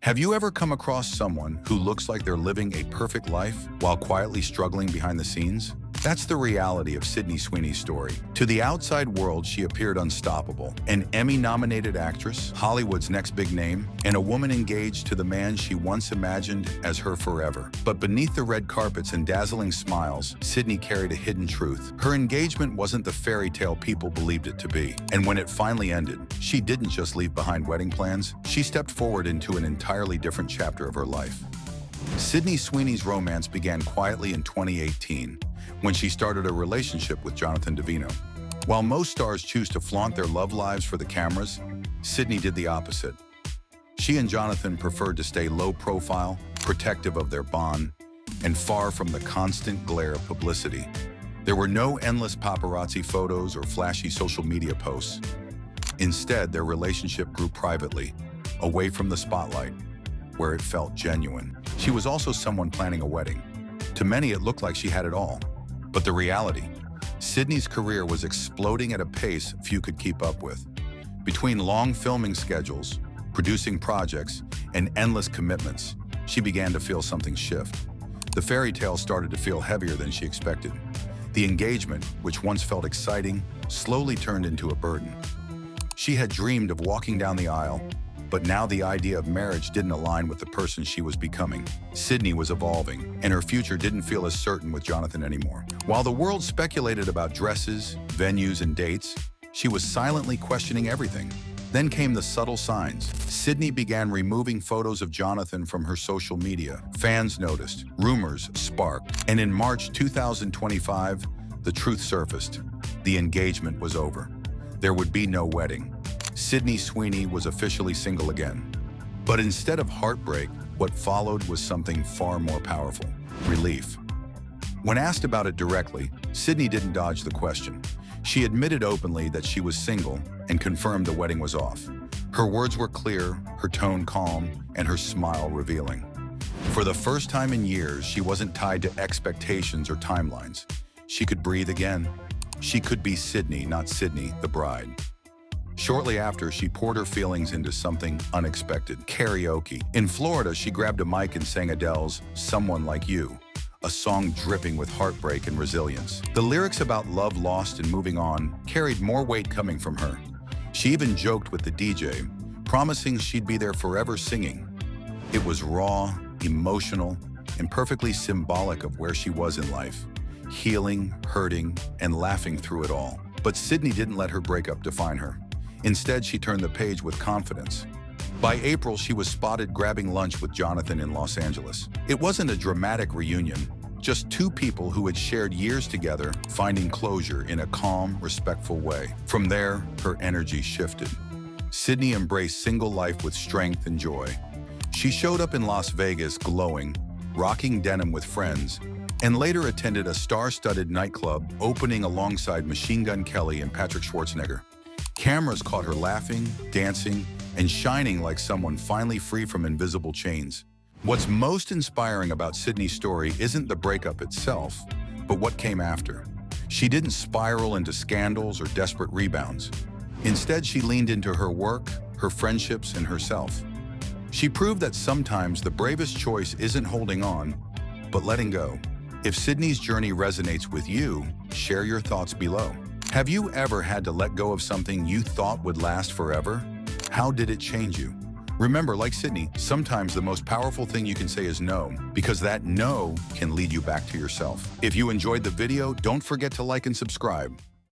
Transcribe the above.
Have you ever come across someone who looks like they're living a perfect life while quietly struggling behind the scenes? That's the reality of Sidney Sweeney's story. To the outside world, she appeared unstoppable. An Emmy-nominated actress, Hollywood's next big name, and a woman engaged to the man she once imagined as her forever. But beneath the red carpets and dazzling smiles, Sidney carried a hidden truth. Her engagement wasn't the fairy tale people believed it to be. And when it finally ended, she didn't just leave behind wedding plans, she stepped forward into an entirely different chapter of her life. Sidney Sweeney's romance began quietly in 2018, when she started a relationship with Jonathan Davino. While most stars choose to flaunt their love lives for the cameras, Sidney did the opposite. She and Jonathan preferred to stay low profile, protective of their bond, and far from the constant glare of publicity. There were no endless paparazzi photos or flashy social media posts. Instead, their relationship grew privately, away from the spotlight, where it felt genuine. She was also someone planning a wedding. To many, it looked like she had it all. But the reality, Sidney's career was exploding at a pace few could keep up with. Between long filming schedules, producing projects, and endless commitments, she began to feel something shift. The fairy tale started to feel heavier than she expected. The engagement, which once felt exciting, slowly turned into a burden. She had dreamed of walking down the aisle, but now the idea of marriage didn't align with the person she was becoming. Sidney was evolving, and her future didn't feel as certain with Jonathan anymore. While the world speculated about dresses, venues, and dates, she was silently questioning everything. Then came the subtle signs. Sidney began removing photos of Jonathan from her social media. Fans noticed, rumors sparked, and in March 2025, the truth surfaced. The engagement was over. There would be no wedding. Sidney Sweeney was officially single again. But instead of heartbreak, what followed was something far more powerful: relief. When asked about it directly, Sidney didn't dodge the question. She admitted openly that she was single and confirmed the wedding was off. Her words were clear, her tone calm, and her smile revealing. For the first time in years, she wasn't tied to expectations or timelines. She could breathe again. She could be Sidney, not Sidney, the bride. Shortly after, she poured her feelings into something unexpected: karaoke. In Florida, she grabbed a mic and sang Adele's "Someone Like You," a song dripping with heartbreak and resilience. The lyrics about love lost and moving on carried more weight coming from her. She even joked with the DJ, promising she'd be there forever singing. It was raw, emotional, and perfectly symbolic of where she was in life: healing, hurting, and laughing through it all. But Sidney didn't let her breakup define her. Instead, she turned the page with confidence. By April, she was spotted grabbing lunch with Jonathan in Los Angeles. It wasn't a dramatic reunion, just two people who had shared years together, finding closure in a calm, respectful way. From there, her energy shifted. Sidney embraced single life with strength and joy. She showed up in Las Vegas glowing, rocking denim with friends, and later attended a star-studded nightclub opening alongside Machine Gun Kelly and Patrick Schwarzenegger. Cameras caught her laughing, dancing, and shining like someone finally free from invisible chains. What's most inspiring about Sidney's story isn't the breakup itself, but what came after. She didn't spiral into scandals or desperate rebounds. Instead, she leaned into her work, her friendships, and herself. She proved that sometimes the bravest choice isn't holding on, but letting go. If Sidney's journey resonates with you, share your thoughts below. Have you ever had to let go of something you thought would last forever? How did it change you? Remember, like Sidney, sometimes the most powerful thing you can say is no, because that no can lead you back to yourself. If you enjoyed the video, don't forget to like and subscribe.